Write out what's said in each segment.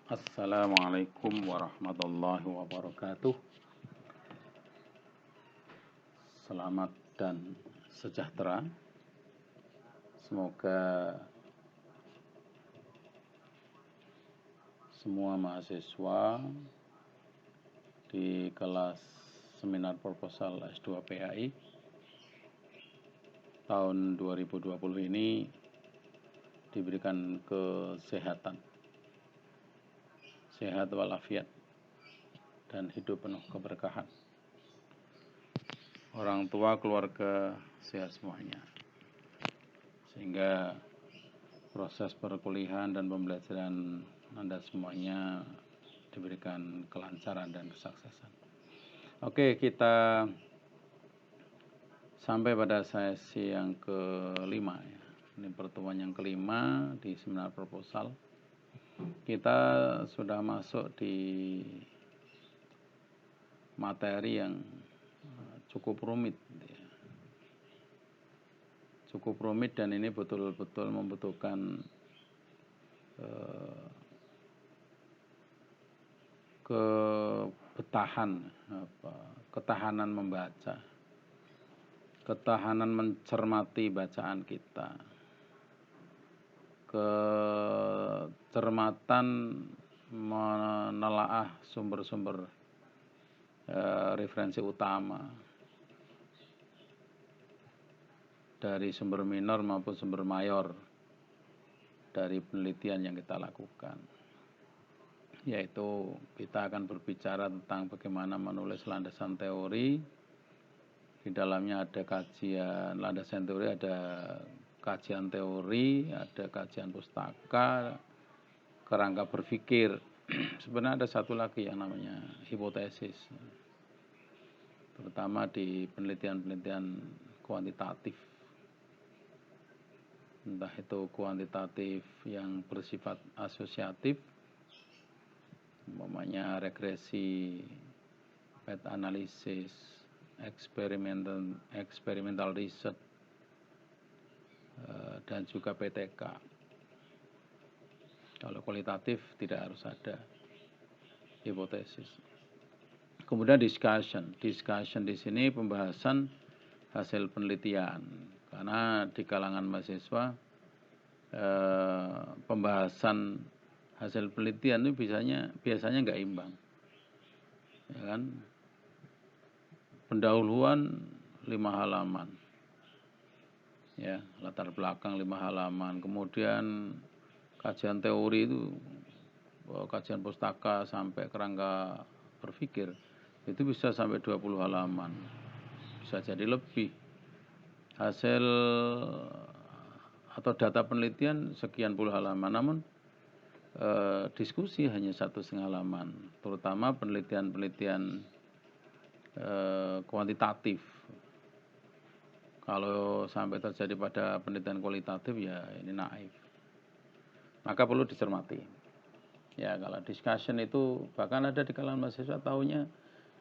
Assalamualaikum warahmatullahi wabarakatuh. Selamat dan sejahtera. Semoga semua mahasiswa di kelas seminar proposal S2 PAI tahun 2020 ini diberikan kesehatan, sehat walafiat, dan hidup penuh keberkahan. Orang tua, keluarga sehat semuanya, sehingga proses perkuliahan dan pembelajaran Anda semuanya diberikan kelancaran dan kesuksesan. Oke, kita sampai pada sesi yang kelima ya. Ini pertemuan yang kelima di seminar proposal. Kita sudah masuk di materi yang cukup rumit ya. Cukup rumit, dan ini betul-betul membutuhkan ketahanan membaca, ketahanan mencermati bacaan kita, kecermatan menelaah sumber-sumber referensi utama dari sumber minor maupun sumber mayor dari penelitian yang kita lakukan. Yaitu kita akan berbicara tentang bagaimana menulis landasan teori. Di dalamnya ada kajian landasan teori, ada kajian teori, ada kajian pustaka, kerangka berpikir. Sebenarnya ada satu lagi yang namanya hipotesis, terutama di penelitian-penelitian kuantitatif, entah itu kuantitatif yang bersifat asosiatif, umpamanya regresi, path analysis, experimental research, dan juga PTK. Kalau kualitatif tidak harus ada hipotesis. Kemudian discussion di sini pembahasan hasil penelitian, karena di kalangan mahasiswa pembahasan hasil penelitian itu biasanya nggak imbang, ya kan? Pendahuluan 5 halaman, ya, latar belakang 5 halaman, kemudian kajian teori itu, kajian pustaka sampai kerangka berpikir itu bisa sampai 20 halaman, bisa jadi lebih. Hasil atau data penelitian sekian puluh halaman, namun diskusi hanya 1,5 halaman, terutama penelitian kuantitatif. Kalau sampai terjadi pada penelitian kualitatif, ya ini naif. Maka perlu dicermati. Ya, kalau discussion itu, bahkan ada di kalangan mahasiswa tahunya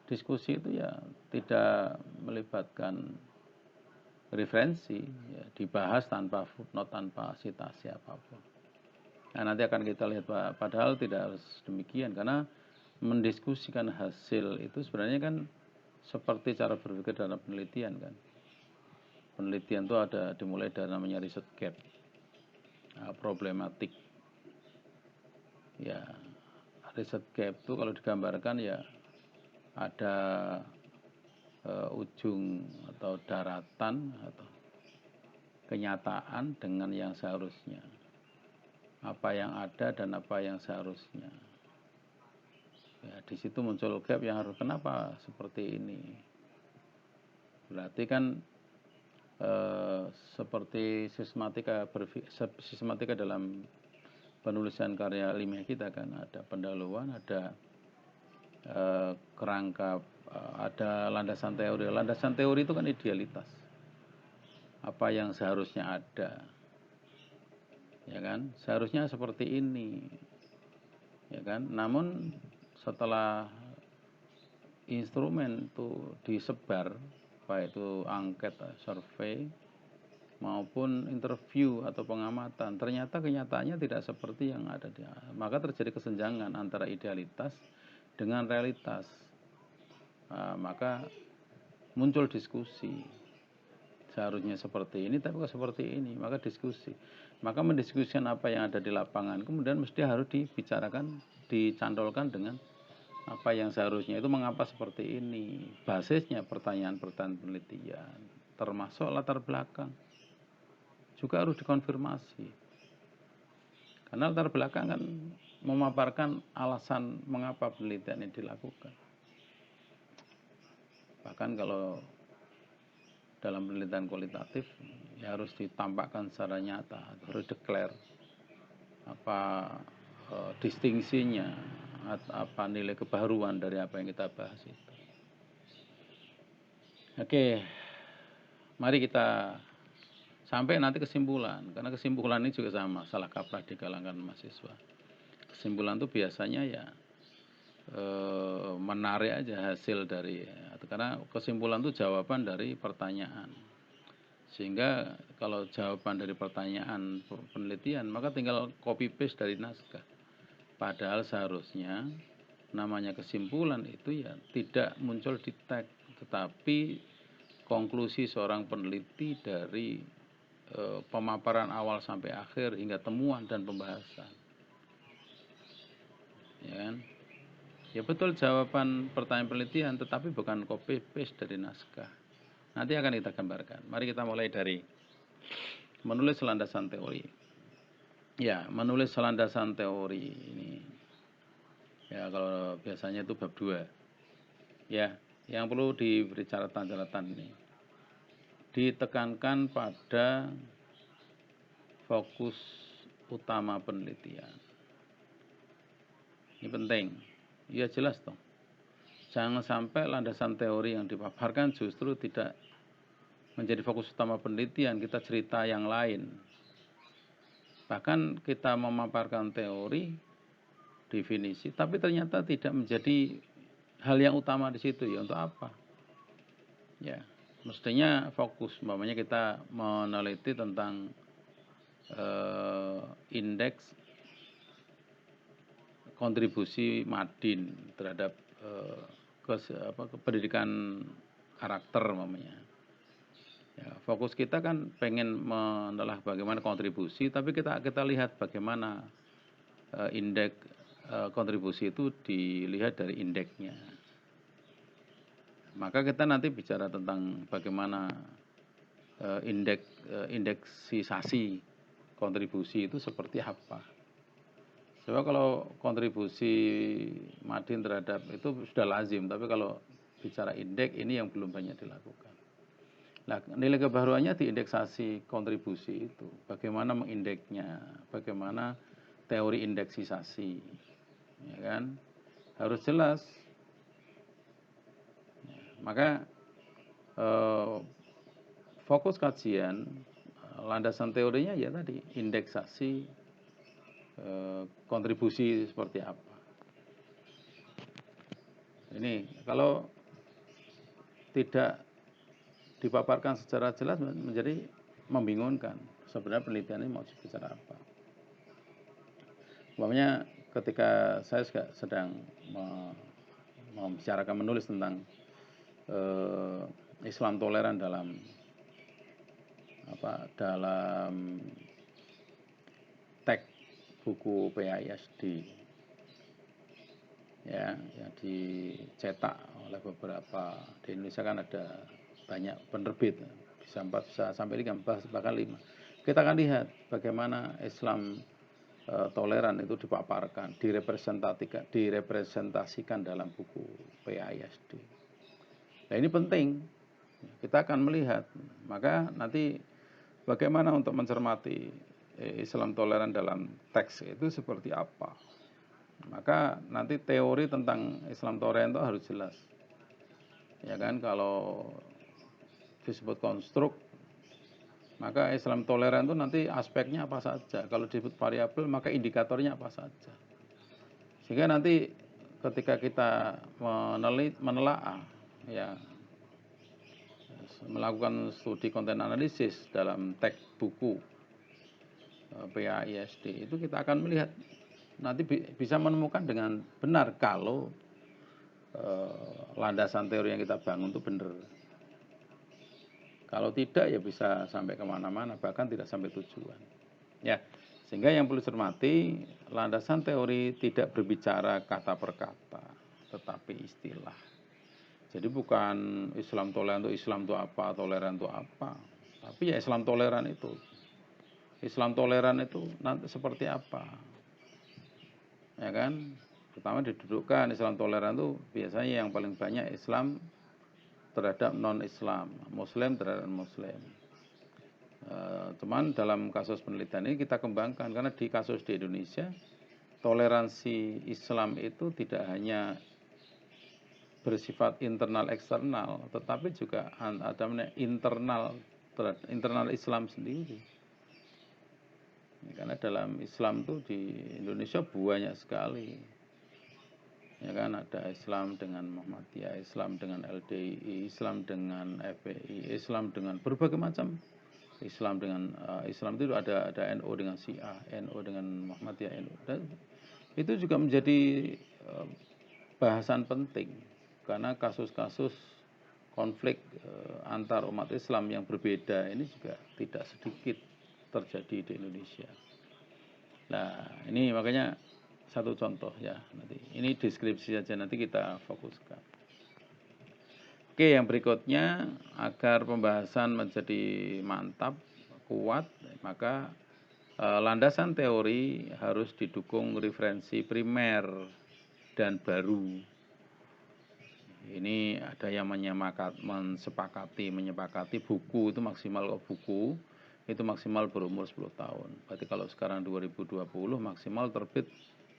diskusi itu ya tidak melibatkan referensi, ya, dibahas tanpa footnote, tanpa citasi apapun. Nah, nanti akan kita lihat, padahal tidak harus demikian, karena mendiskusikan hasil itu sebenarnya kan seperti cara berpikir dalam penelitian kan. Penelitian itu ada dimulai dari namanya riset gap, problematik. Ya, riset gap itu kalau digambarkan ya ada ujung atau daratan atau kenyataan dengan yang seharusnya. Apa yang ada dan apa yang seharusnya. Ya, di situ muncul gap yang harus, kenapa seperti ini. Berarti kan seperti sistematika dalam penulisan karya ilmiah kita kan, ada pendahuluan, ada kerangka, ada landasan teori. Landasan teori itu kan idealitas, apa yang seharusnya ada, ya kan, seharusnya seperti ini, ya kan. Namun setelah instrumen itu disebar, baik itu angket, survei maupun interview atau pengamatan, ternyata kenyataannya tidak seperti yang ada di, maka terjadi kesenjangan antara idealitas dengan realitas. Maka muncul diskusi, seharusnya seperti ini tapi kok seperti ini, maka diskusi, maka mendiskusikan apa yang ada di lapangan, kemudian mesti harus dibicarakan, dicantolkan dengan apa yang seharusnya itu, mengapa seperti ini, basisnya pertanyaan-pertanyaan penelitian, termasuk latar belakang juga harus dikonfirmasi, karena latar belakang kan memaparkan alasan mengapa penelitian ini dilakukan. Bahkan kalau dalam penelitian kualitatif ya harus ditampakkan secara nyata, harus declare apa distingsinya, apa nilai kebaruan dari apa yang kita bahas itu. Oke, mari kita sampai nanti kesimpulan, karena kesimpulan ini juga sama, salah kaprah di kalangan mahasiswa. Kesimpulan itu biasanya ya menarik aja hasil dari, karena kesimpulan itu jawaban dari pertanyaan. Sehingga kalau jawaban dari pertanyaan penelitian, maka tinggal copy paste dari naskah. Padahal seharusnya namanya kesimpulan itu ya tidak muncul di teks, tetapi konklusi seorang peneliti dari pemaparan awal sampai akhir hingga temuan dan pembahasan. Ya kan? Ya betul, jawaban pertanyaan penelitian, tetapi bukan copy paste dari naskah. Nanti akan kita gambarkan. Mari kita mulai dari menulis landasan teori. Ya, menulis landasan teori ini. Ya, kalau biasanya itu bab 2. Ya, yang perlu diberi catatan ini. Ditekankan pada fokus utama penelitian. Ini penting. Ya jelas toh. Jangan sampai landasan teori yang dipaparkan justru tidak menjadi fokus utama penelitian, kita cerita yang lain. Bahkan kita memaparkan teori, definisi, tapi ternyata tidak menjadi hal yang utama di situ. Ya untuk apa? Ya, mestinya fokus. Umpamanya kita meneliti tentang indeks kontribusi Madin terhadap pendidikan karakter umpamanya. Ya, fokus kita kan pengen menelah bagaimana kontribusi, tapi kita lihat bagaimana indeks kontribusi itu dilihat dari indeksnya. Maka kita nanti bicara tentang bagaimana indeksisasi kontribusi itu seperti apa. Coba kalau kontribusi Madin terhadap itu sudah lazim, tapi kalau bicara indeks ini yang belum banyak dilakukan. Nah, nilai kebaruannya di indeksasi kontribusi itu, bagaimana mengindeksnya, bagaimana teori indeksisasi, ya kan, harus jelas. Maka fokus kajian landasan teorinya ya tadi indeksasi kontribusi seperti apa. Ini kalau tidak dipaparkan secara jelas menjadi membingungkan. Sebenarnya penelitian ini mau bicara apa? Umpamanya ketika saya juga sedang membicarakan, menulis tentang Islam toleran dalam teks buku PAISD ya, yang dicetak oleh beberapa, di Indonesia kan ada banyak penerbit, bisa 4, bisa sampai 5, bahkan 5. Kita akan lihat bagaimana Islam toleran itu dipaparkan, direpresentasikan dalam buku PAISD. Nah ini penting, kita akan melihat. Maka nanti bagaimana untuk mencermati Islam toleran dalam teks itu seperti apa. Maka nanti teori tentang Islam toleran itu harus jelas. Ya kan, kalau disebut konstruk, maka Islam toleran itu nanti aspeknya apa saja. Kalau disebut variabel, maka indikatornya apa saja. Sehingga nanti ketika kita menelaah ya melakukan studi konten analisis dalam teks buku PAISD itu kita akan melihat nanti bisa menemukan dengan benar kalau landasan teori yang kita bangun itu benar. Kalau tidak ya bisa sampai kemana-mana, bahkan tidak sampai tujuan. Ya, sehingga yang perlu cermati, landasan teori tidak berbicara kata per kata, tetapi istilah. Jadi bukan Islam toleran itu apa, toleran itu apa. Tapi ya Islam toleran itu. Islam toleran itu nanti seperti apa? Ya kan? Pertama didudukkan Islam toleran itu biasanya yang paling banyak Islam terhadap non-Islam, Muslim terhadap Muslim. Cuman dalam kasus penelitian ini kita kembangkan karena di kasus di Indonesia toleransi Islam itu tidak hanya bersifat internal eksternal, tetapi juga ada internal Islam sendiri. Karena dalam Islam itu di Indonesia banyak sekali. Ya kan, ada Islam dengan Muhammadiyah, Islam dengan LDI, Islam dengan FPI, Islam dengan berbagai macam. Islam dengan Islam itu ada NU dengan Syiah, NU dengan Muhammadiyah, NU. Dan itu juga menjadi bahasan penting karena kasus-kasus konflik antar umat Islam yang berbeda ini juga tidak sedikit terjadi di Indonesia. Nah, ini makanya satu contoh ya, nanti ini deskripsi saja, nanti kita fokuskan. Oke, yang berikutnya agar pembahasan menjadi mantap, kuat, maka landasan teori harus didukung referensi primer dan baru. Ini ada yang menyepakati buku itu maksimal buku itu maksimal berumur 10 tahun. Berarti kalau sekarang 2020 maksimal terbit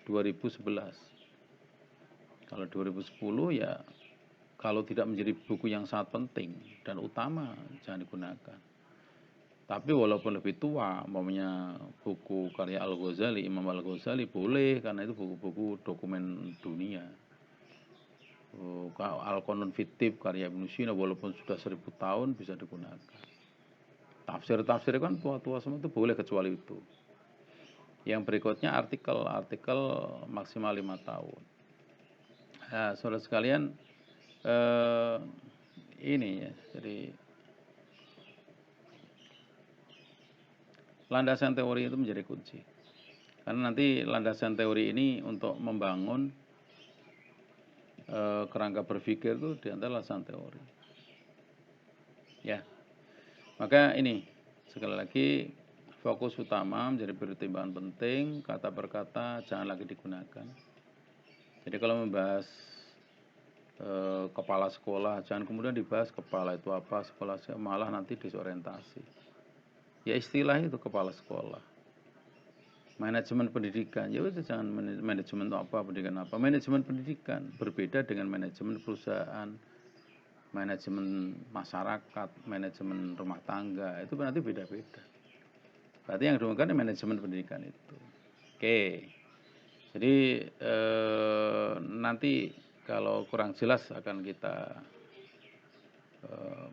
2011. Kalau 2010 ya kalau tidak menjadi buku yang sangat penting dan utama jangan digunakan. Tapi walaupun lebih tua, umpamanya buku karya Al-Ghazali, Imam Al-Ghazali boleh karena itu buku-buku dokumen dunia. Al-Qanun Fittib karya Ibnu Sina walaupun sudah 1000 tahun bisa digunakan. Tafsir-tafsir kan tua-tua semua itu boleh kecuali itu. Yang berikutnya artikel maksimal 5 tahun. Nah, saudara sekalian, ini ya, jadi landasan teori itu menjadi kunci. Karena nanti landasan teori ini untuk membangun kerangka berpikir itu di antara landasan teori. Ya, maka ini sekali lagi fokus utama menjadi pertimbangan penting, kata per kata jangan lagi digunakan. Jadi kalau membahas kepala sekolah, jangan kemudian dibahas kepala itu apa, sekolah malah nanti disorientasi. Ya istilah itu kepala sekolah. Manajemen pendidikan, ya udah jangan manajemen apa, pendidikan apa. Manajemen pendidikan berbeda dengan manajemen perusahaan, manajemen masyarakat, manajemen rumah tangga, itu nanti beda-beda. Berarti yang diumumkan manajemen pendidikan itu. Oke. Jadi nanti kalau kurang jelas akan kita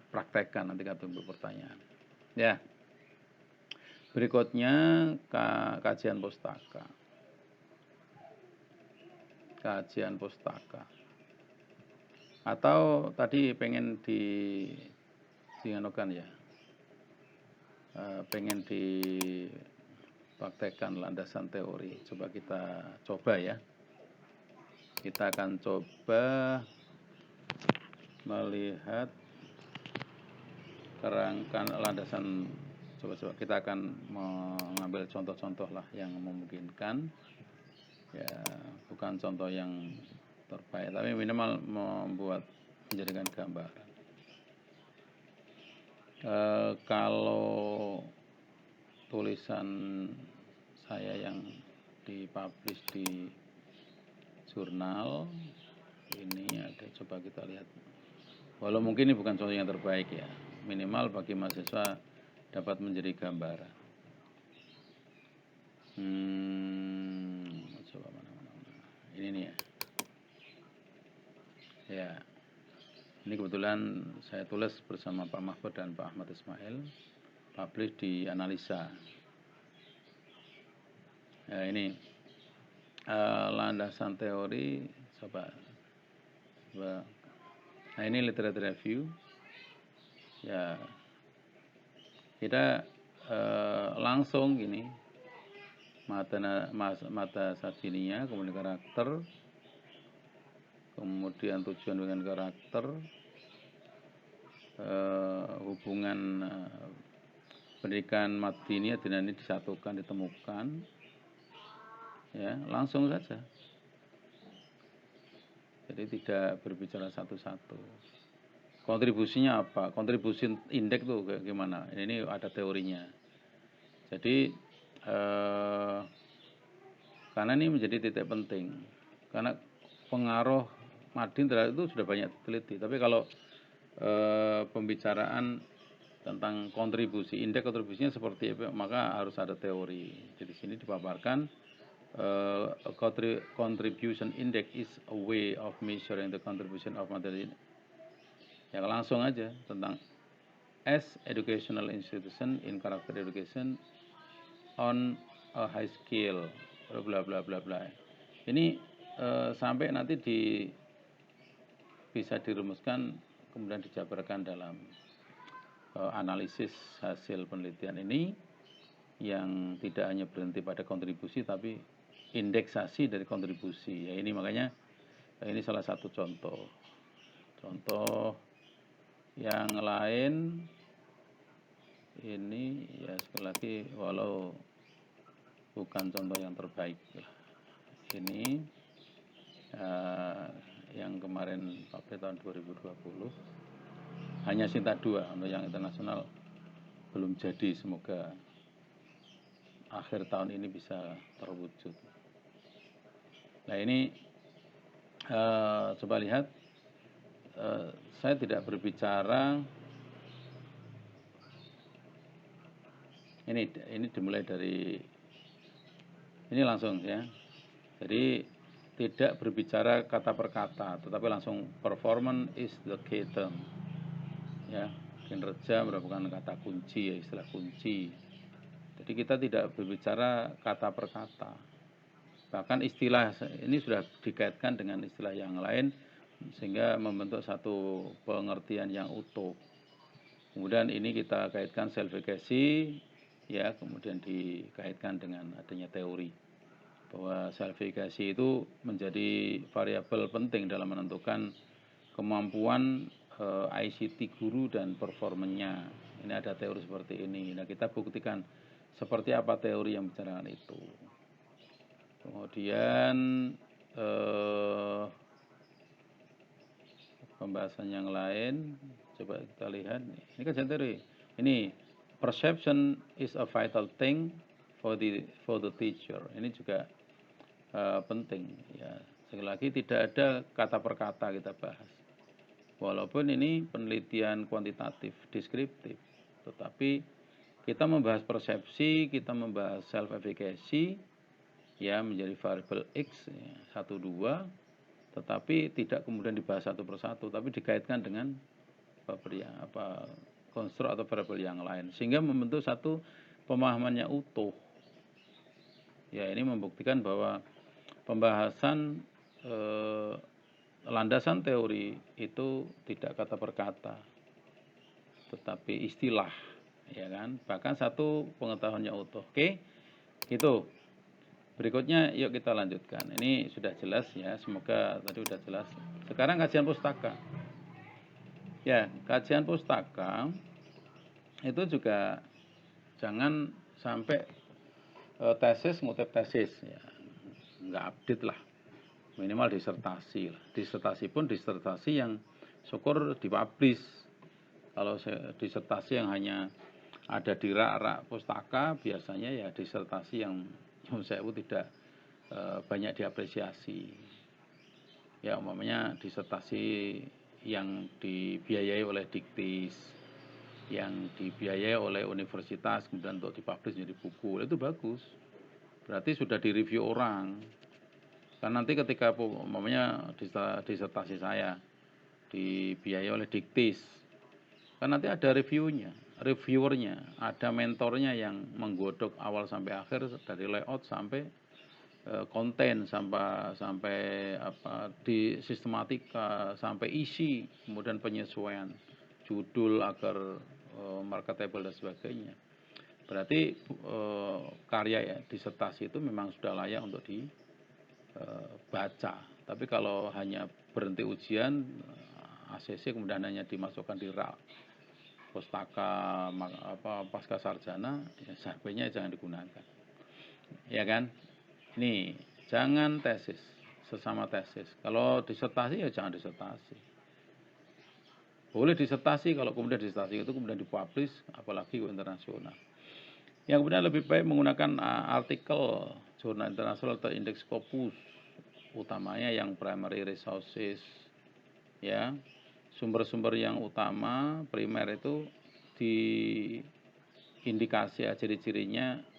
praktekkan, nanti kita tunggu pertanyaan. Ya. Berikutnya kajian pustaka. Kajian pustaka. Atau tadi pengen dianukan ya. Pengen dipraktekkan landasan teori. Coba kita coba ya. Kita akan coba melihat kerangka landasan. Coba kita akan mengambil contoh-contoh lah yang memungkinkan. Ya, bukan contoh yang terbaik, tapi minimal menjadikan gambaran. Kalau tulisan saya yang dipublish di jurnal ini ada, coba kita lihat. Walau mungkin ini bukan contoh yang terbaik ya, minimal bagi mahasiswa dapat menjadi gambaran. Coba mana. Ini nih ya. Ya. Ini kebetulan saya tulis bersama Pak Mahfud dan Pak Ahmad Ismail, publish di Analisa. Ya, ini landasan teori, coba. Nah, ini literature review. Ya, kita langsung gini, mata sarjininya, kemudian karakter, kemudian tujuan dengan karakter, hubungan pendidikan Madiniyah dan ini disatukan, ditemukan, ya langsung saja. Jadi tidak berbicara satu-satu. Kontribusinya apa? Kontribusi indeks tuh gimana? Ini ada teorinya. Jadi karena ini menjadi titik penting. Karena pengaruh Madin terhadap itu sudah banyak diteliti. Tapi kalau pembicaraan tentang kontribusi, indeks kontribusinya seperti apa, maka harus ada teori. Jadi di sini dipaparkan contribution index is a way of measuring the contribution of material. Ya langsung aja tentang as educational institution in character education on a high scale, bla bla bla bla. Ini sampai nanti bisa dirumuskan kemudian dijabarkan dalam analisis hasil penelitian ini yang tidak hanya berhenti pada kontribusi tapi indeksasi dari kontribusi. Ya ini makanya ini salah satu contoh. Contoh yang lain ini ya sekali lagi walau bukan contoh yang terbaik. Ini yang kemarin pada tahun 2020 hanya Sinta 2 untuk yang internasional belum jadi, semoga akhir tahun ini bisa terwujud. Nah ini coba lihat, saya tidak berbicara ini dimulai dari ini langsung ya. Jadi tidak berbicara kata per kata, tetapi langsung performance is the key term. Ya, kinerja merupakan kata kunci, ya, istilah kunci. Jadi kita tidak berbicara kata per kata. Bahkan istilah ini sudah dikaitkan dengan istilah yang lain sehingga membentuk satu pengertian yang utuh. Kemudian ini kita kaitkan self-efficacy, ya, kemudian dikaitkan dengan adanya teori bahwa self-efficacy itu menjadi variabel penting dalam menentukan kemampuan ICT guru dan performanya. Ini ada teori seperti ini. Nah, kita buktikan seperti apa teori yang bicarakan itu. Kemudian pembahasan yang lain, coba kita lihat. Ini kan teori. Ini perception is a vital thing for the teacher. Ini juga penting ya. Sekali lagi tidak ada kata per kata kita bahas. Walaupun ini penelitian kuantitatif, deskriptif, tetapi kita membahas persepsi, kita membahas self efficacy ya menjadi variabel X ya, 1 2, tetapi tidak kemudian dibahas satu persatu, tapi dikaitkan dengan konstruk atau variabel yang lain sehingga membentuk satu pemahamannya utuh. Ya, ini membuktikan bahwa pembahasan landasan teori itu tidak kata per kata, tetapi istilah, ya kan? Bahkan satu pengetahuannya utuh. Oke, itu. Berikutnya, yuk kita lanjutkan. Ini sudah jelas ya, semoga tadi sudah jelas. Sekarang kajian pustaka. Ya, kajian pustaka itu juga jangan sampai tesis ngutip tesis, ya, nggak update lah. Minimal disertasi lah. Disertasi pun disertasi yang syukur dipublish. Kalau disertasi yang hanya ada di rak-rak pustaka, biasanya ya disertasi yang saya tidak banyak diapresiasi. Ya umpamanya disertasi yang dibiayai oleh Diktis, yang dibiayai oleh universitas, kemudian untuk dipublish jadi buku, itu bagus. Berarti sudah direview orang. Kan nanti ketika umpamanya disertasi saya dibiayai oleh Diktis. Kan nanti ada reviewernya, ada mentornya yang menggodok awal sampai akhir dari layout sampai konten sampai di sistematika sampai isi, kemudian penyesuaian judul agar marketable dan sebagainya. Berarti karya ya disertasi itu memang sudah layak untuk dibaca. Tapi kalau hanya berhenti ujian ACC kemudian hanya dimasukkan di rak pustaka pasca sarjana, ya sebaiknya jangan digunakan. Ya kan? Nih, jangan tesis sesama tesis. Kalau disertasi ya jangan disertasi. Boleh disertasi kalau kemudian disertasi itu kemudian dipublish, apalagi internasional. Yang kemudian lebih baik menggunakan artikel jurnal internasional atau indeks Scopus, utamanya yang primary resources, ya, sumber-sumber yang utama primer itu di indikasi ciri-cirinya.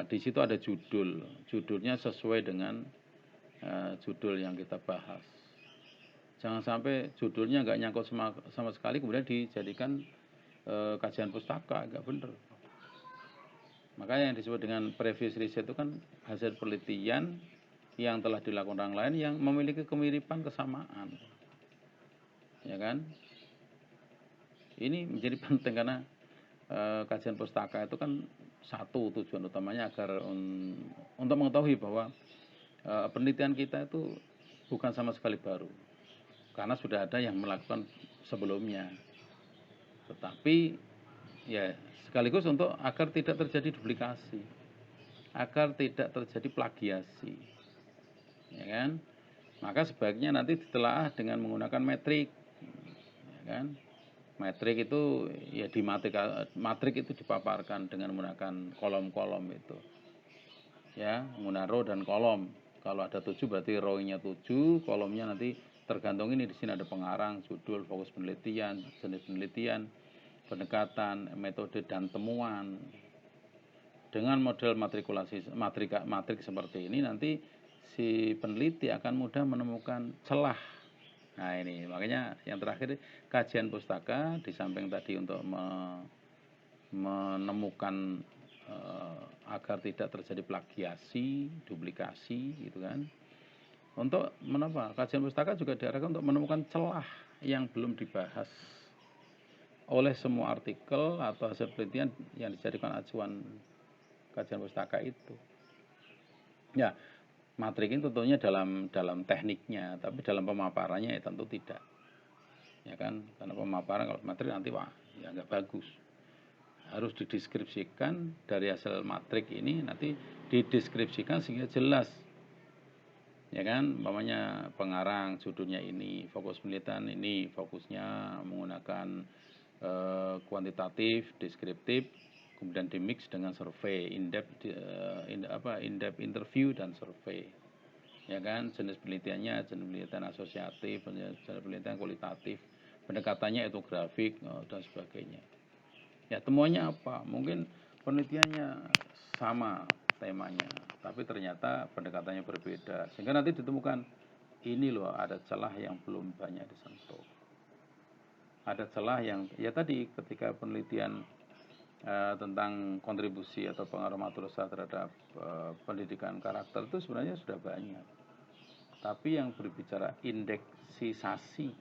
Di situ ada judulnya sesuai dengan judul yang kita bahas. Jangan sampai judulnya nggak nyangkut sama sekali kemudian dijadikan kajian pustaka, nggak benar. Makanya yang disebut dengan previous research itu kan hasil penelitian yang telah dilakukan orang lain yang memiliki kemiripan kesamaan, ya kan? Ini menjadi penting karena kajian pustaka itu kan satu tujuan utamanya agar untuk mengetahui bahwa penelitian kita itu bukan sama sekali baru, karena sudah ada yang melakukan sebelumnya. Tetapi ya sekaligus untuk agar tidak terjadi duplikasi, agar tidak terjadi plagiasi, ya kan? Maka sebaiknya nanti ditelaah dengan menggunakan metrik, ya kan? Metrik itu ya di matrik itu dipaparkan dengan menggunakan kolom-kolom itu, ya, menggunakan row dan kolom. Kalau ada 7 berarti row-nya 7, kolomnya nanti tergantung ini di sini ada pengarang, judul, fokus penelitian, jenis penelitian, pendekatan, metode dan temuan. Dengan model matrik seperti ini nanti si peneliti akan mudah menemukan celah. Nah ini makanya yang terakhir kajian pustaka di samping tadi untuk menemukan agar tidak terjadi plagiasi, duplikasi gitu kan. Untuk kajian pustaka juga diarahkan untuk menemukan celah yang belum dibahas oleh semua artikel atau hasil penelitian yang dijadikan acuan kajian pustaka itu. Ya, matrik ini tentunya dalam tekniknya, tapi dalam pemaparannya ya tentu tidak. Ya kan, karena pemaparan kalau matrik nanti wah, ya nggak bagus. Harus dideskripsikan dari hasil matrik ini nanti dideskripsikan sehingga jelas. Ya kan, umpamanya pengarang judulnya ini, fokus penelitian ini, fokusnya menggunakan kuantitatif, deskriptif, kemudian dimix dengan survei, in-depth interview dan survei. Ya kan, jenis penelitiannya jenis penelitian asosiatif, jenis penelitian kualitatif, pendekatannya etnografik dan sebagainya. Ya temuannya apa? Mungkin penelitiannya sama temanya, tapi ternyata pendekatannya berbeda, sehingga nanti ditemukan ini loh ada celah yang belum banyak disentuh. Ada celah yang ya tadi ketika penelitian tentang kontribusi atau pengaruh Matursa terhadap pendidikan karakter itu sebenarnya sudah banyak. Tapi yang berbicara indeksisasi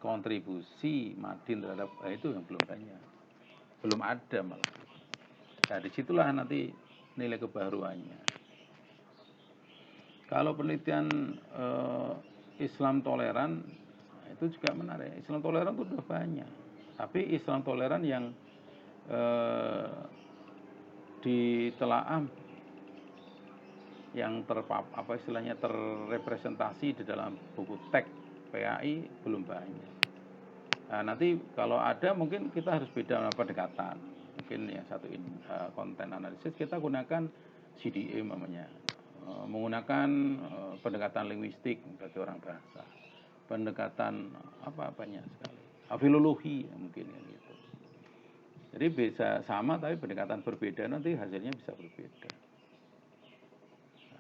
kontribusi Madin terhadap itu yang belum banyak. Belum ada malah. Nah disitulah nanti nilai kebaruannya. Kalau penelitian Islam toleran itu juga menarik. Islam toleran itu sudah banyak. Tapi Islam toleran yang ditelaah yang terrepresentasi di dalam buku teks PAI belum banyak. Nah, nanti kalau ada mungkin kita harus beda pendekatan. Mungkin yang satu konten analisis kita gunakan CDA namanya, menggunakan pendekatan linguistik bagi orang bahasa, pendekatan banyak sekali, filologi mungkin gitu. Jadi bisa sama tapi pendekatan berbeda nanti hasilnya bisa berbeda.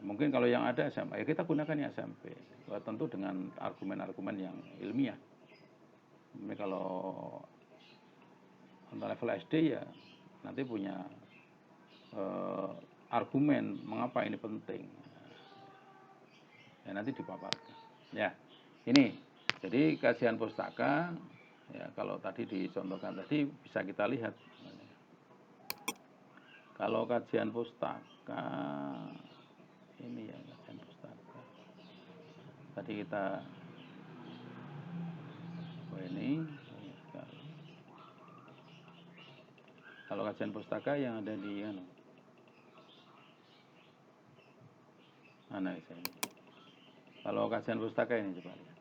Mungkin kalau yang ada SMP, ya kita gunakan yang SMP. Tentu dengan argumen-argumen yang ilmiah. Ini kalau untuk level SD ya nanti punya argumen mengapa ini penting. Ya nanti dipaparkan. Ya, ini. Jadi kajian pustaka, ya kalau tadi dicontohkan tadi bisa kita lihat. Kalau kajian pustaka, ini ya kajian pustaka. Tadi kita, ini sekali. Kalau kajian pustaka yang ada di mana ini? Kalau kajian pustaka ini coba lihat.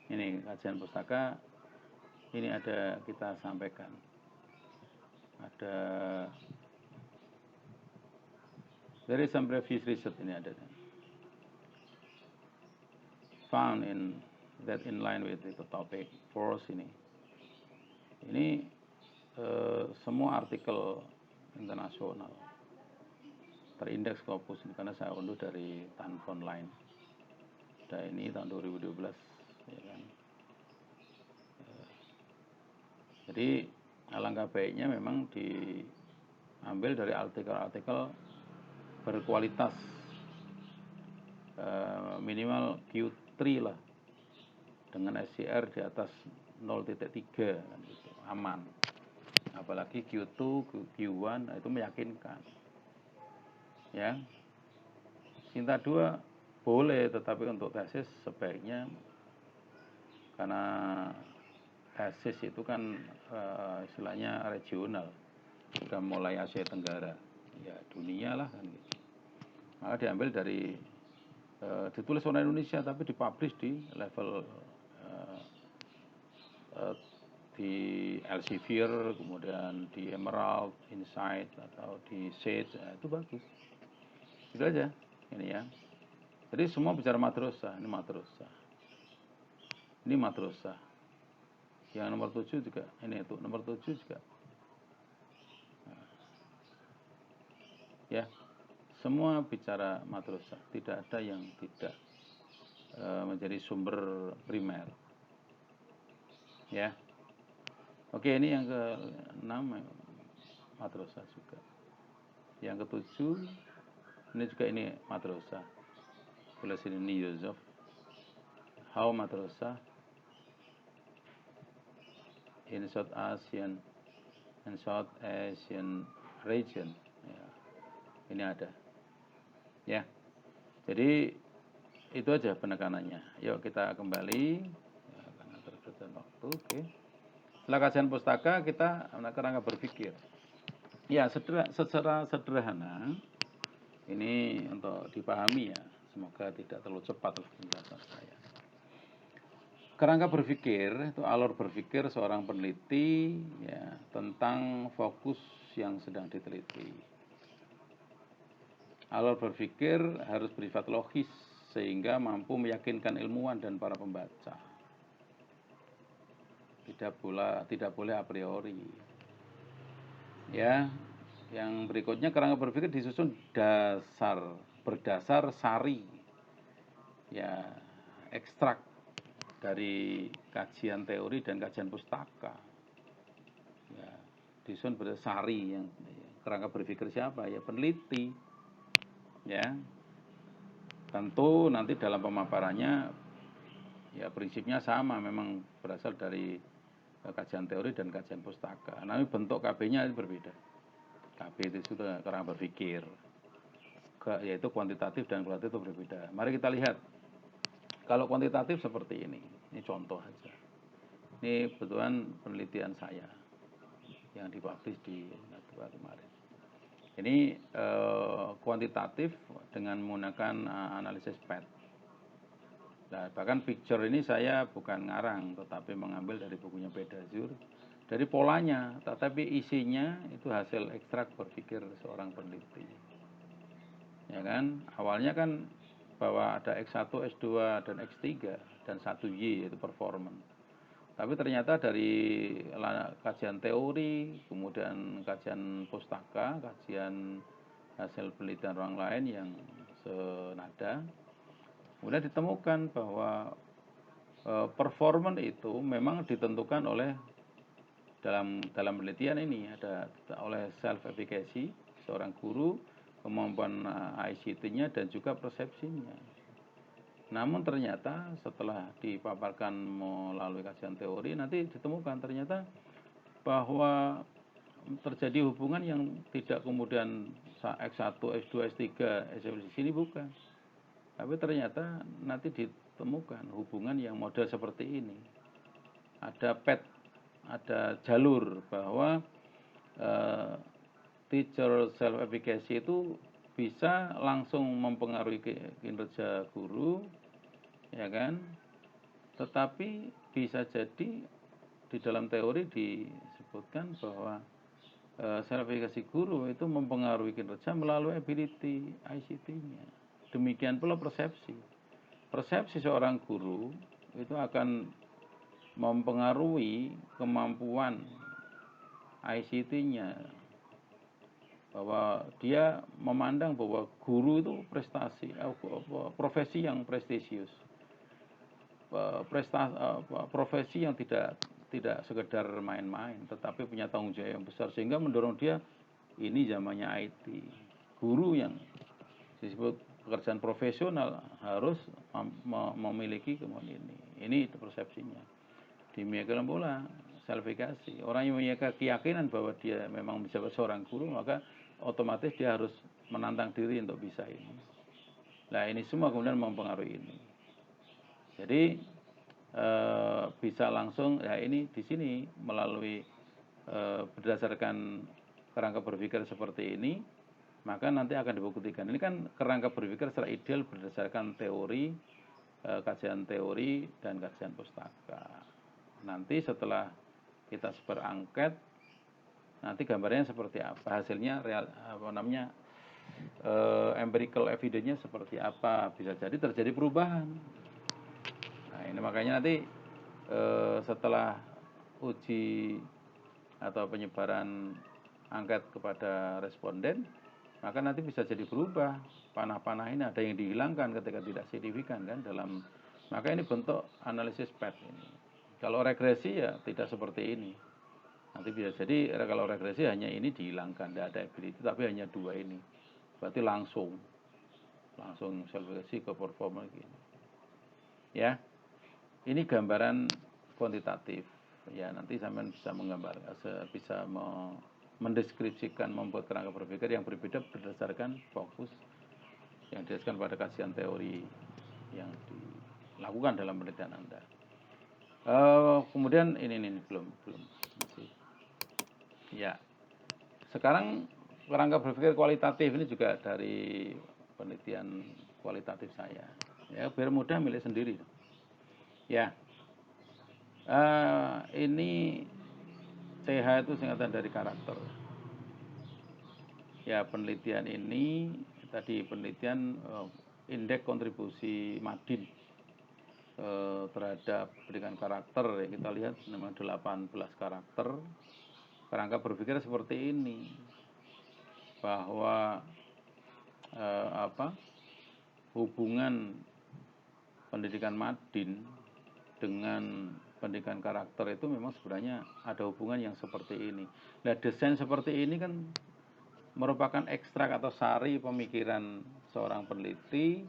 Ini kajian pustaka, ini ada kita sampaikan. Ada dari some previous research ini ada. Found in that in line with the topic for ini. Ini semua artikel internasional terindeks Scopus ini karena saya unduh dari Tan Online. Dan ini tahun 2012 ya kan. Jadi alangkah baiknya memang diambil dari artikel-artikel berkualitas minimal Q3 lah dengan SCR di atas 0.3 kan gitu, aman. Apalagi Q2, Q1 itu meyakinkan. Ya. Cinta 2 boleh, tetapi untuk tesis sebaiknya karena tesis itu kan istilahnya regional, sudah mulai Asia Tenggara, ya dunia lah kan gitu. Maka diambil dari ditulis orang Indonesia tapi dipublish di level di Elsevier, kemudian di Emerald, Insight atau di Sage, itu bagus. Itu aja ini ya. Jadi semua bicara madrasah, ini madrasah. Ini madrasah. Yang nomor 7 juga, ini itu nomor 7 juga. Nah, ya, semua bicara madrasah, tidak ada yang tidak menjadi sumber primer. Ya. Oke, ini yang ke-6 madrasah juga. Yang ke-7 ini juga ini madrasah. Tulis ini Yusuf. How madrasah in South Asian and South Asian region. Ya. Ini ada. Ya. Jadi itu aja penekanannya. Yuk kita kembali ya, karena terbatas waktu. Oke. Setelah kajian pustaka kita kerangka berpikir. Ya, secara sederhana ini untuk dipahami ya. Semoga tidak terlalu cepat penjelasan saya. Kerangka berpikir itu alur berpikir seorang peneliti ya tentang fokus yang sedang diteliti. Alur berpikir harus bersifat logis sehingga mampu meyakinkan ilmuwan dan para pembaca. Tidak boleh a priori. Ya, yang berikutnya kerangka berpikir disusun berdasar sari. Ya, ekstrak dari kajian teori dan kajian pustaka. Ya, disusun berdasar sari yang kerangka berpikir siapa? Ya peneliti. Ya. Tentu nanti dalam pemaparannya ya prinsipnya sama, memang berasal dari kajian teori dan kajian pustaka. Namun bentuk KB-nya berbeda. KB itu sudah kerangka berpikir, yaitu kuantitatif dan kualitatif berbeda. Mari kita lihat. Kalau kuantitatif seperti ini contoh aja. Ini kebetulan penelitian saya yang dipublish di Natura kemarin. Ini kuantitatif dengan menggunakan analisis PET. Nah, bahkan picture ini saya bukan ngarang, tetapi mengambil dari bukunya Pedazur, dari polanya, tetapi isinya itu hasil ekstrak berpikir seorang peneliti. Ya kan, awalnya kan bahwa ada X1, X2, dan X3, dan 1Y yaitu performance. Tapi ternyata dari kajian teori, kemudian kajian pustaka, kajian hasil penelitian orang lain yang senada, kemudian ditemukan bahwa performance itu memang ditentukan oleh dalam penelitian ini ada oleh self efficacy seorang guru, kemampuan ICT-nya dan juga persepsinya. Namun ternyata setelah dipaparkan melalui kajian teori nanti ditemukan ternyata bahwa terjadi hubungan yang tidak kemudian X1, X2, X3, di sini bukan. Tapi ternyata nanti ditemukan hubungan yang model seperti ini. Ada ada jalur bahwa teacher self efficacy itu bisa langsung mempengaruhi kinerja guru, ya kan? Tetapi bisa jadi di dalam teori disebutkan bahwa self efficacy guru itu mempengaruhi kinerja melalui ability ICT-nya. Demikian pula persepsi. Persepsi seorang guru itu akan mempengaruhi kemampuan ICT-nya, bahwa dia memandang bahwa guru itu profesi yang prestisius, profesi yang tidak sekedar main-main, tetapi punya tanggung jawab yang besar, sehingga mendorong dia, ini zamannya IT, guru yang disebut pekerjaan profesional harus memiliki kemampuan ini. Ini persepsinya. Demikian pula self-efficacy. Orang yang punya keyakinan bahwa dia memang bisa seorang guru, maka otomatis dia harus menantang diri untuk bisa ini. Nah, ini semua kemudian mempengaruhi ini. Jadi bisa langsung, ya ini di sini melalui berdasarkan kerangka berpikir seperti ini, maka nanti akan dibuktikan. Ini kan kerangka berpikir secara ideal berdasarkan teori, kajian teori dan kajian pustaka. Nanti setelah kita sebar angket, nanti gambarnya seperti apa, hasilnya empirical evidence-nya seperti apa, bisa jadi terjadi perubahan. Nah, ini makanya nanti setelah uji atau penyebaran angket kepada responden, maka nanti bisa jadi berubah. Panah-panah ini ada yang dihilangkan ketika tidak signifikan kan dalam, maka ini bentuk analisis PET ini. Kalau regresi ya tidak seperti ini. Nanti bisa jadi kalau regresi hanya ini dihilangkan, tidak ada ability, tapi hanya dua ini. Berarti langsung self-efficacy ke performance gini. Ya, ini gambaran kuantitatif. Ya, nanti sampean bisa menggambar, bisa mendeskripsikan, membuat kerangka berpikir yang berbeda berdasarkan fokus yang didasarkan pada kajian teori yang dilakukan dalam penelitian Anda. Kemudian ini belum masih. Ya, sekarang kerangka berpikir kualitatif ini juga dari penelitian kualitatif saya. Ya, biar mudah milik sendiri. Ya, ini CH itu singkatan dari karakter. Ya, penelitian ini tadi penelitian indeks kontribusi Madin terhadap pendidikan karakter, ya kita lihat memang 18 karakter. Kerangka berpikir seperti ini, bahwa hubungan pendidikan Madin dengan pendidikan karakter itu memang sebenarnya ada hubungan yang seperti ini. Nah, desain seperti ini kan merupakan ekstrak atau sari pemikiran seorang peneliti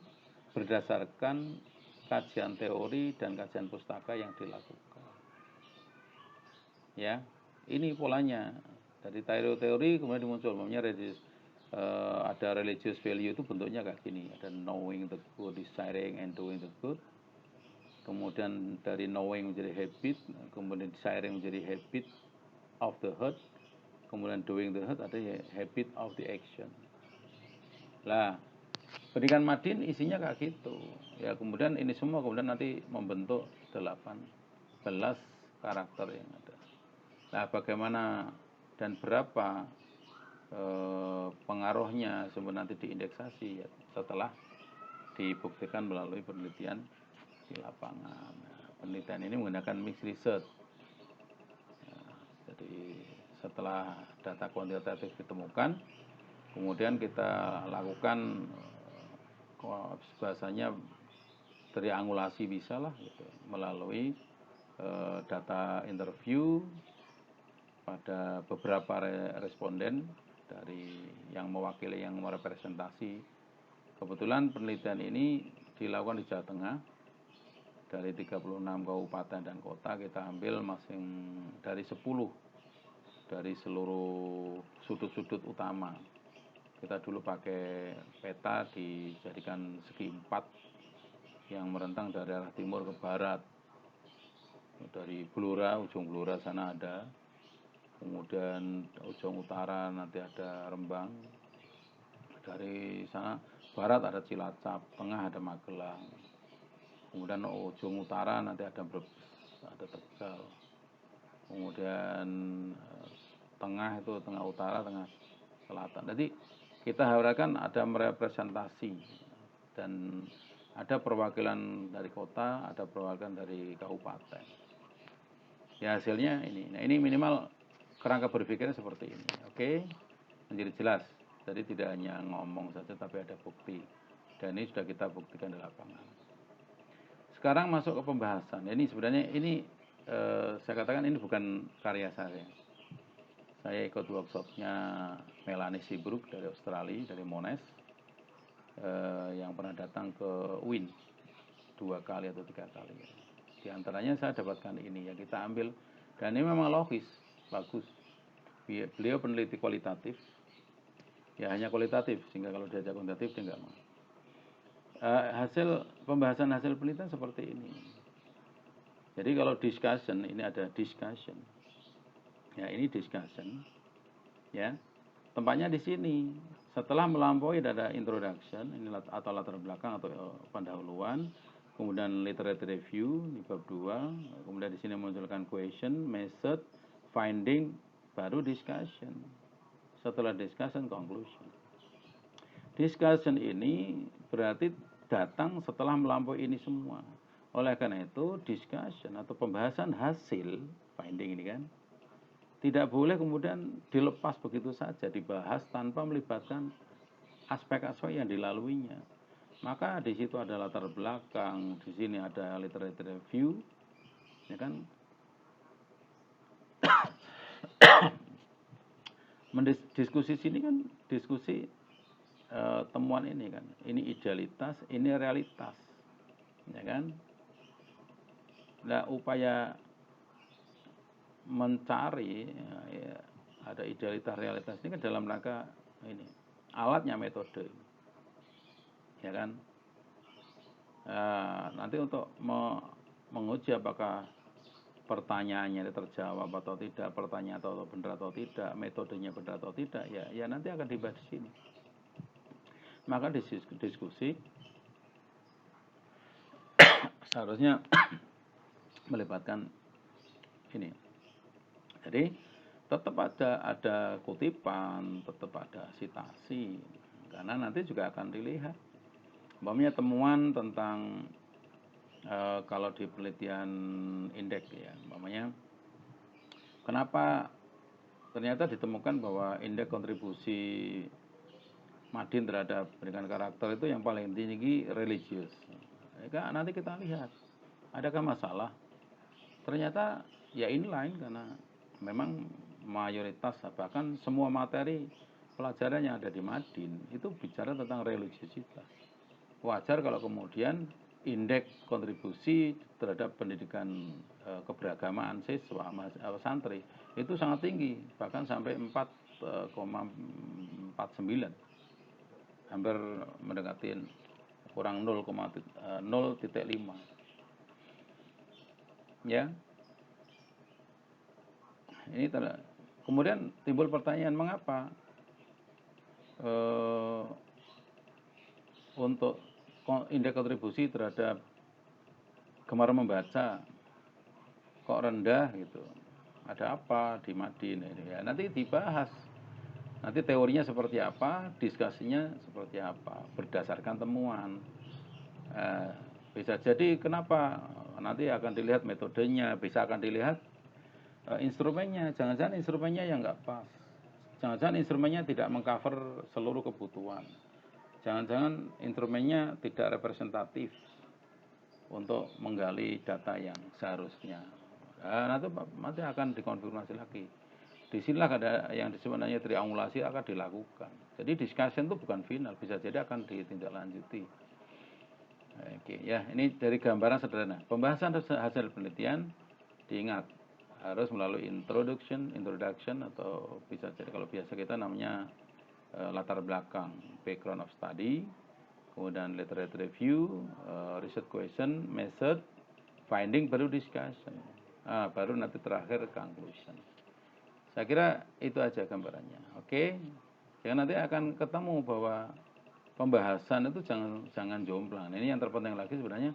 berdasarkan kajian teori dan kajian pustaka yang dilakukan. Ya, ini polanya dari teori kemudian muncul namanya ada religious value, itu bentuknya kayak gini, ada knowing the good, desiring and doing the good. Kemudian dari knowing menjadi habit, kemudian desiring menjadi habit of the heart, kemudian doing the heart ada habit of the action. Lah, pendidikan Madin isinya kayak gitu. Ya, kemudian ini semua kemudian nanti membentuk 18 karakter yang ada. Nah, bagaimana dan berapa pengaruhnya sebenarnya nanti diindeksasi ya, setelah dibuktikan melalui penelitian di lapangan. Nah, penelitian ini menggunakan mixed research. Jadi setelah data kuantitatif ditemukan, kemudian kita lakukan bahasanya triangulasi bisa lah gitu, melalui data interview pada beberapa responden dari yang mewakili, yang merepresentasi. Kebetulan penelitian ini dilakukan di Jawa Tengah. Dari 36 kabupaten dan kota kita ambil masing dari 10 dari seluruh sudut-sudut utama. Kita dulu pakai peta dijadikan segi 4 yang merentang dari arah timur ke barat. Dari Blora, ujung Blora sana ada. Kemudian ujung utara nanti ada Rembang. Dari sana barat ada Cilacap, tengah ada Magelang. Kemudian ujung utara nanti ada Brebes, ada Tegal. Kemudian tengah itu tengah utara, tengah selatan. Jadi kita harapkan ada merepresentasi dan ada perwakilan dari kota, ada perwakilan dari kabupaten. Ya hasilnya ini. Nah ini minimal kerangka berpikirnya seperti ini. Oke, menjadi jelas. Jadi tidak hanya ngomong saja tapi ada bukti. Dan ini sudah kita buktikan di lapangan. Sekarang masuk ke pembahasan. Ini sebenarnya saya katakan ini bukan karya saya. Saya ikut workshopnya Melanie Seabrook dari Australia, dari Monash, yang pernah datang ke UIN 2 kali atau 3 kali. Di antaranya saya dapatkan ini yang kita ambil, dan ini memang logis, bagus. Beliau peneliti kualitatif, ya hanya kualitatif, sehingga kalau diajak kuantitatif dia nggak mau. Pembahasan hasil penelitian seperti ini. Jadi kalau discussion, ini ada discussion. Ya, ini discussion. Ya. Tempatnya di sini. Setelah melampaui ada introduction, ini atau latar belakang atau pendahuluan, kemudian literature review di bab 2, kemudian di sini munculkan question, method, finding, baru discussion. Setelah discussion, conclusion. Discussion ini berarti datang setelah melampaui ini semua. Oleh karena itu, discussion atau pembahasan hasil finding ini kan tidak boleh kemudian dilepas begitu saja, dibahas tanpa melibatkan aspek-aspek yang dilaluinya. Maka di situ ada latar belakang, di sini ada literature review, ya kan? Diskusi sini kan diskusi temuan ini kan, ini idealitas, ini realitas, ya kan? Nah, upaya mencari ya, ada idealitas realitas ini kan dalam rangka ini alatnya metode, ya kan? Nanti untuk menguji apakah pertanyaannya terjawab atau tidak, pertanyaan atau benar atau tidak, metodenya benar atau tidak, ya nanti akan dibahas di sini. Maka diskusi seharusnya melibatkan ini. Jadi tetap ada kutipan, tetap ada citasi, karena nanti juga akan dilihat. Umpamanya temuan tentang kalau di penelitian indeks ya, umpamanya kenapa ternyata ditemukan bahwa indeks kontribusi Madin terhadap pendidikan karakter itu yang paling tinggi religius. Ya, nanti kita lihat, adakah masalah? Ternyata ya inline karena memang mayoritas bahkan semua materi pelajaran yang ada di Madin itu bicara tentang religiositas. Wajar kalau kemudian indeks kontribusi terhadap pendidikan keberagamaan siswa santri itu sangat tinggi, bahkan sampai 4,49, hampir mendekati kurang 0,5. Ya. Ini kemudian timbul pertanyaan, mengapa untuk indeks kontribusi terhadap gemar membaca kok rendah gitu? Ada apa di Madin ini? Ya, nanti dibahas. Nanti teorinya seperti apa, diskusinya seperti apa, berdasarkan temuan. Bisa jadi kenapa, nanti akan dilihat metodenya, bisa akan dilihat instrumennya, jangan-jangan instrumennya yang nggak pas, jangan-jangan instrumennya tidak mengcover seluruh kebutuhan, jangan-jangan instrumennya tidak representatif untuk menggali data yang seharusnya. Nah, nanti akan dikonfirmasi lagi. Disinilah ada yang sebenarnya triangulasi akan dilakukan. Jadi discussion itu bukan final, bisa jadi akan ditindaklanjuti. Oke, ya ini dari gambaran sederhana. Pembahasan hasil penelitian diingat harus melalui introduction atau bisa jadi kalau biasa kita namanya latar belakang, background of study, kemudian literature review, research question, method, finding, baru discussion, baru nanti terakhir conclusion. Saya kira itu aja gambarannya. Oke, jangan nanti akan ketemu bahwa pembahasan itu jangan jomplang. Ini yang terpenting lagi sebenarnya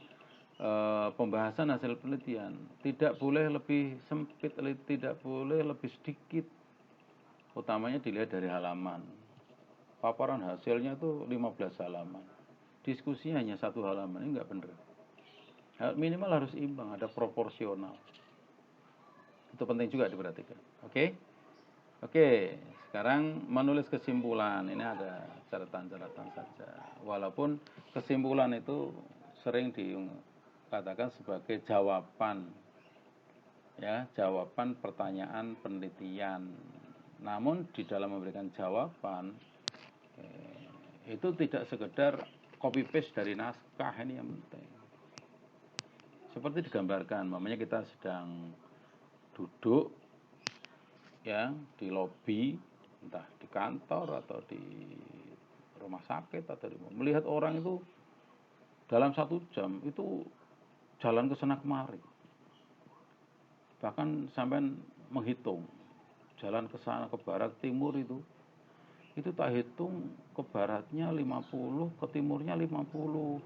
pembahasan hasil penelitian tidak boleh lebih sempit, tidak boleh lebih sedikit. Utamanya dilihat dari halaman. Paparan hasilnya itu 15 halaman. Diskusinya hanya 1 halaman, ini nggak benar. Minimal harus imbang, ada proporsional. Itu penting juga diperhatikan. Oke, sekarang menulis kesimpulan. Ini ada catatan-catatan saja. Walaupun kesimpulan itu sering dikatakan sebagai jawaban, ya, jawaban pertanyaan penelitian. Namun di dalam memberikan jawaban itu tidak sekedar copy paste dari naskah, ini yang penting. Seperti digambarkan, namanya kita sedang duduk ya di lobi, entah di kantor atau di rumah sakit atau melihat orang itu dalam 1 jam itu jalan ke sana kemari, bahkan sampai menghitung jalan ke sana ke barat timur itu tak hitung ke baratnya 50, ke timurnya 51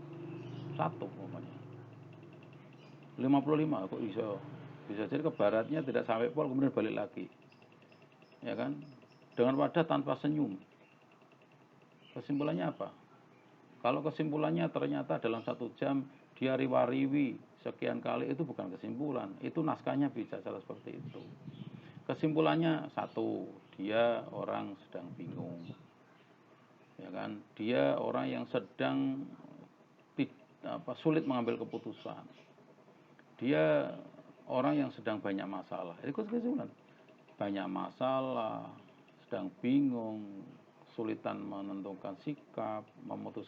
pokoknya 55, kok bisa jadi ke baratnya tidak sampai pol kemudian balik lagi, ya kan, dengan wadah tanpa senyum. Kesimpulannya apa? Kalau kesimpulannya ternyata dalam 1 jam dia riwa-riwi sekian kali, itu bukan kesimpulan, itu naskahnya bicara seperti itu. Kesimpulannya 1, dia orang sedang bingung, ya kan, dia orang yang sedang sulit mengambil keputusan, dia orang yang sedang banyak masalah. Itu kesimpulan, banyak masalah, sedang bingung, kesulitan menentukan sikap, membuat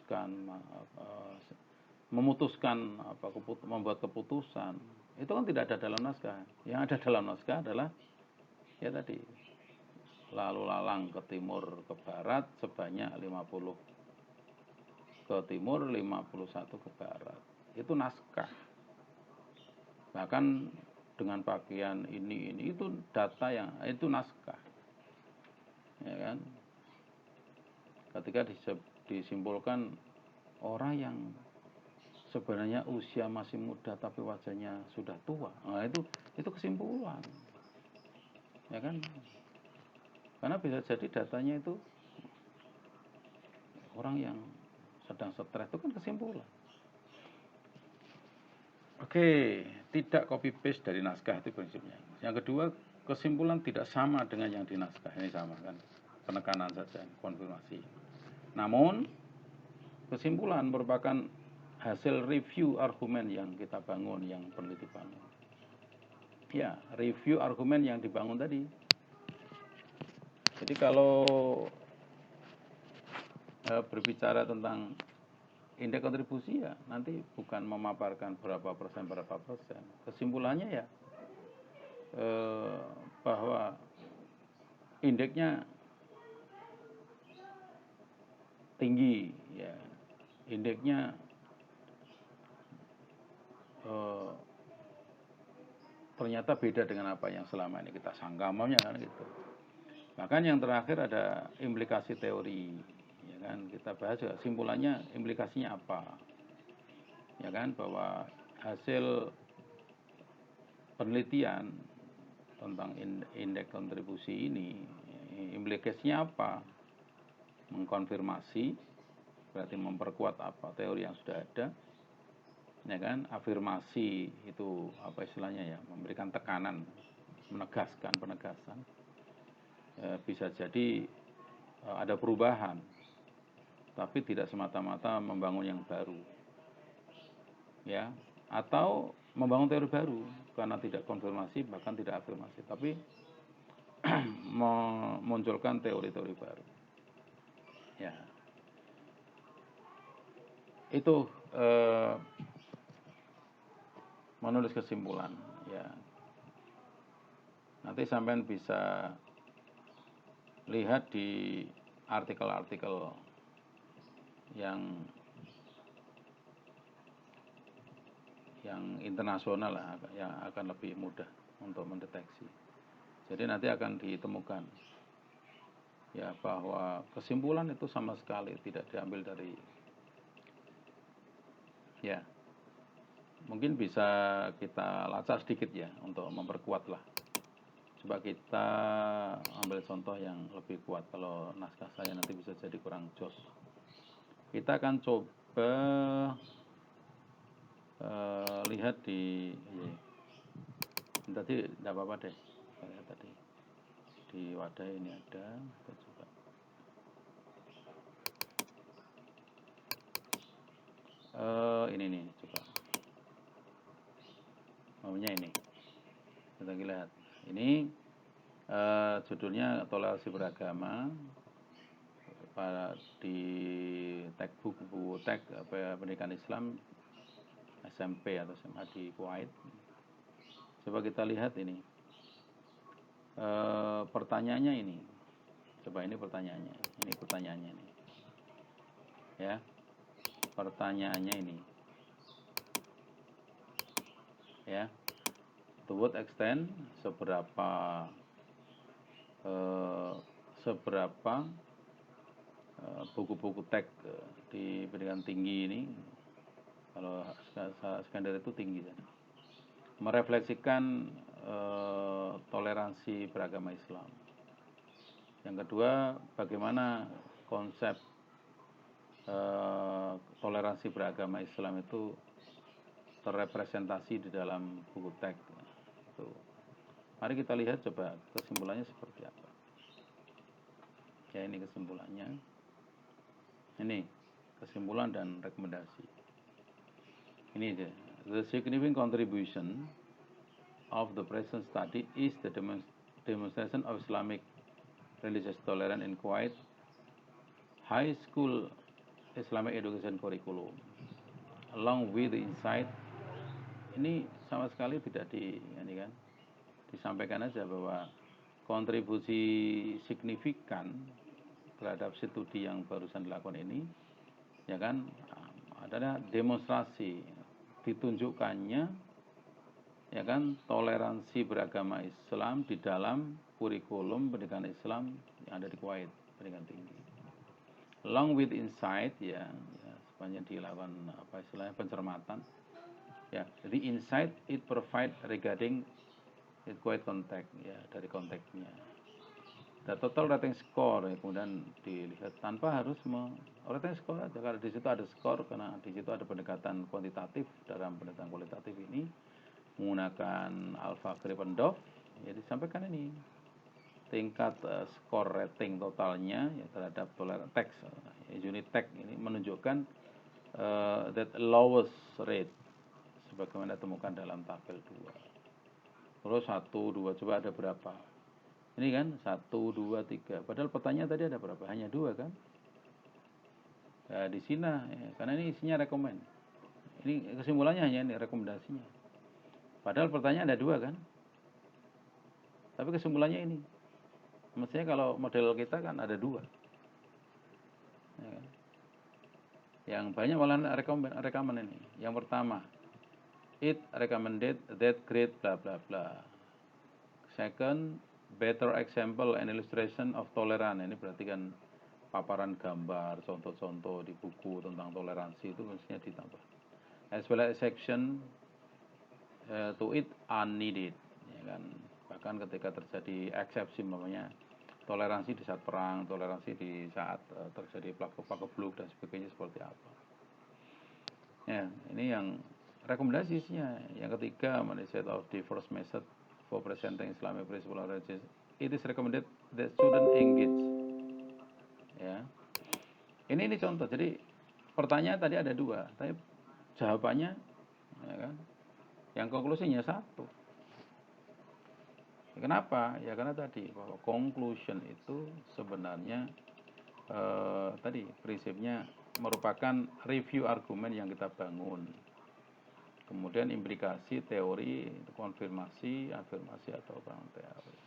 keputusan. Itu kan tidak ada dalam naskah. Yang ada dalam naskah adalah ya tadi, lalu lalang ke timur ke barat sebanyak 50, ke timur 51 ke barat. Itu naskah. Bahkan dengan bagian ini itu data yang itu naskah, ya kan. Ketika disimpulkan orang yang sebenarnya usia masih muda tapi wajahnya sudah tua, nah itu kesimpulan, ya kan, karena bisa jadi datanya itu orang yang sedang stres, itu kan kesimpulan. Oke, tidak copy paste dari naskah, itu prinsipnya. Yang kedua, kesimpulan tidak sama dengan yang di naskah, ini sama kan, penekanan saja, konfirmasi. Namun kesimpulan merupakan hasil review argumen yang kita bangun, yang peneliti bangun. Ya, review argumen yang dibangun tadi. Jadi kalau berbicara tentang indeks kontribusi, ya nanti bukan memaparkan berapa persen. Kesimpulannya ya bahwa indeksnya tinggi, ya, indeksnya ternyata beda dengan apa yang selama ini kita sangka, kan gitu. Bahkan yang terakhir ada implikasi teori, ya kan, kita bahas juga simpulannya implikasinya apa, ya kan, bahwa hasil penelitian tentang indeks kontribusi ini implikasinya apa, mengkonfirmasi berarti memperkuat apa teori yang sudah ada, ya kan, afirmasi itu apa istilahnya ya, memberikan tekanan penegasan, bisa jadi ada perubahan, tapi tidak semata-mata membangun yang baru, ya, atau membangun teori baru karena tidak konfirmasi bahkan tidak afirmasi, tapi memunculkan teori-teori baru. Ya, itu menulis kesimpulan. Ya, nanti sampean bisa lihat di artikel-artikel yang internasional lah, yang akan lebih mudah untuk mendeteksi. Jadi nanti akan ditemukan ya bahwa kesimpulan itu sama sekali tidak diambil dari, ya, mungkin bisa kita lacak sedikit ya untuk memperkuat lah. Coba kita ambil contoh yang lebih kuat. Kalau naskah saya nanti bisa jadi kurang jos. Kita akan coba lihat di tadi tidak apa-apa deh. Saya tadi di wadah ini ada. Kita coba. Ini nih, coba. Maunya ini. Kita lihat. Ini judulnya Toleransi Beragama. Di textbook buku teks pendidikan Islam SMP atau SMA di Kuwait. Coba kita lihat ini. Pertanyaannya ini. Coba ini pertanyaannya. Ini pertanyaannya ini. Ya. Pertanyaannya ini. Ya. To what extent seberapa buku-buku teks di pendidikan tinggi ini, kalau standar itu tinggi ya, merefleksikan toleransi beragama Islam. Yang kedua, bagaimana konsep toleransi beragama Islam itu terrepresentasi di dalam buku teks. Mari kita lihat coba kesimpulannya seperti apa. Ya, ini kesimpulannya. Ini kesimpulan dan rekomendasi. Ini dia. The significant contribution of the present study is the demonstration of Islamic religious tolerance in Kuwait high school Islamic education curriculum, along with the insight. Ini sama sekali tidak disampaikan aja bahwa kontribusi signifikan terhadap studi yang barusan dilakukan ini, ya kan, adalah demonstrasi ditunjukkannya, ya kan, toleransi beragama Islam di dalam kurikulum pendidikan Islam yang ada di Kuwait, pendidikan tinggi. Along with insight, ya sepanjang dilakukan pencermatan, ya, the insight it provide regarding it Kuwait context, ya, dari konteksnya. The total rating score, ya, kemudian dilihat tanpa harus rating score aja, karena di situ ada skor, karena di situ ada pendekatan kuantitatif. Dalam pendekatan kualitatif ini menggunakan Al-Faghri Pendov, ya, disampaikan ini tingkat skor rating totalnya ya, terhadap toleransi teks, unit teks ini menunjukkan that lowest rate sebagaimana ditemukan dalam tabel 2. Terus 1, 2, coba ada berapa? Ini kan 1, 2, 3. Padahal pertanyaan tadi ada berapa? Hanya 2 kan? Nah, di sini ya, karena ini isinya rekomend. Ini kesimpulannya hanya ini rekomendasinya. Padahal pertanyaan ada 2 kan? Tapi kesimpulannya ini. Mestinya kalau model kita kan ada 2. Ya kan? Yang banyak malah rekomend ini. Yang pertama, it recommended that grade bla bla bla. Second, better example and illustration of tolerance. Ini berarti kan paparan gambar, contoh-contoh di buku tentang toleransi itu mestinya ditambah. As well as section to it unneeded, ya kan. Bahkan ketika terjadi eksepsi, namanya toleransi di saat perang, toleransi di saat terjadi pagebluk dan sebagainya seperti apa. Ya, ini yang rekomendasinya. Yang ketiga, management of the first method for presenting Islamic principle of religion, it is recommended that student engage. Ya, ini contoh. Jadi pertanyaan tadi ada 2, tapi jawabannya, ya kan, yang konklusinya 1. Kenapa? Ya karena tadi bahwa conclusion itu sebenarnya tadi prinsipnya merupakan review argumen yang kita bangun. Kemudian implikasi, teori, konfirmasi, afirmasi atau teori.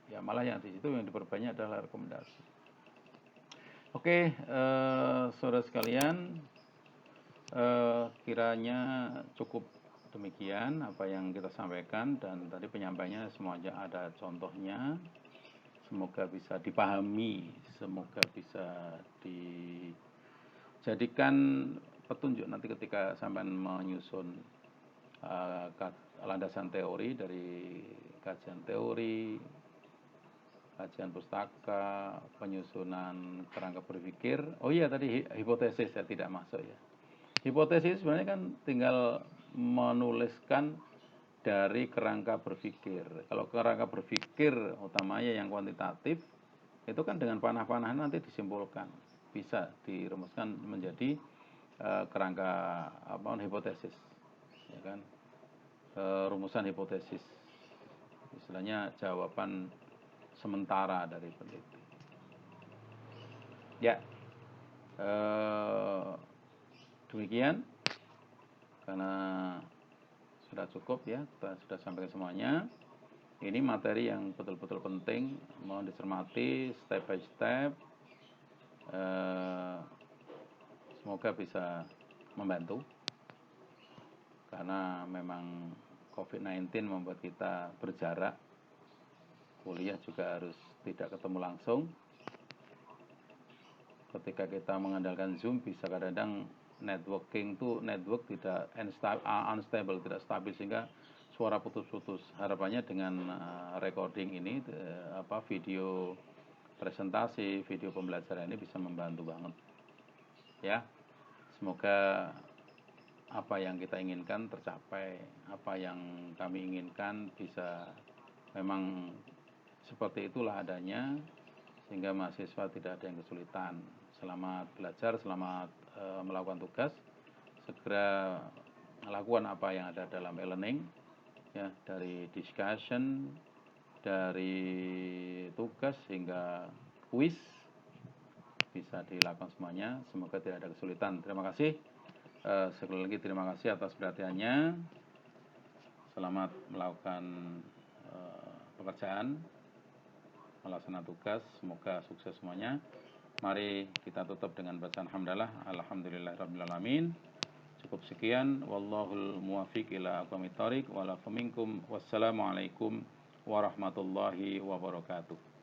Ya malah yang di situ yang diperbanyak adalah rekomendasi. Oke, saudara sekalian, kiranya cukup demikian apa yang kita sampaikan, dan tadi penyampaiannya semuanya ada contohnya. Semoga bisa dipahami, semoga bisa dijadikan petunjuk nanti ketika sampean menyusun landasan teori dari kajian teori, kajian pustaka, penyusunan kerangka berpikir. Oh iya tadi hipotesis ya tidak masuk ya. Hipotesis sebenarnya kan tinggal menuliskan dari kerangka berpikir. Kalau kerangka berpikir utamanya yang kuantitatif, itu kan dengan panah-panah nanti disimpulkan, bisa dirumuskan menjadi kerangka hipotesis, ya kan, rumusan hipotesis, istilahnya jawaban sementara dari peneliti. Ya, demikian karena sudah cukup ya, kita sudah sampaikan semuanya. Ini materi yang betul-betul penting, mohon dicermati step by step. Semoga bisa membantu, karena memang COVID-19 membuat kita berjarak, kuliah juga harus tidak ketemu langsung. Ketika kita mengandalkan Zoom, bisa kadang-kadang network tidak unstable, tidak stabil, sehingga suara putus-putus. Harapannya dengan recording ini, video presentasi, video pembelajaran ini bisa membantu banget. Ya, semoga apa yang kita inginkan tercapai, apa yang kami inginkan bisa memang seperti itulah adanya, sehingga mahasiswa tidak ada yang kesulitan. Selamat belajar, selamat melakukan tugas. Segera lakukan apa yang ada dalam e-learning, ya, dari discussion, dari tugas hingga quiz, bisa dilakukan semuanya. Semoga tidak ada kesulitan. Terima kasih. Sekali lagi terima kasih atas perhatiannya. Selamat melakukan pekerjaan, melaksanakan tugas. Semoga sukses semuanya. Mari kita tutup dengan bacaan hamdalah. Alhamdulillahirrabbilalamin. Cukup sekian. Wallahul muwafiq ila aqwamit thoriq. Walakum minkum. Wassalamualaikum warahmatullahi wabarakatuh.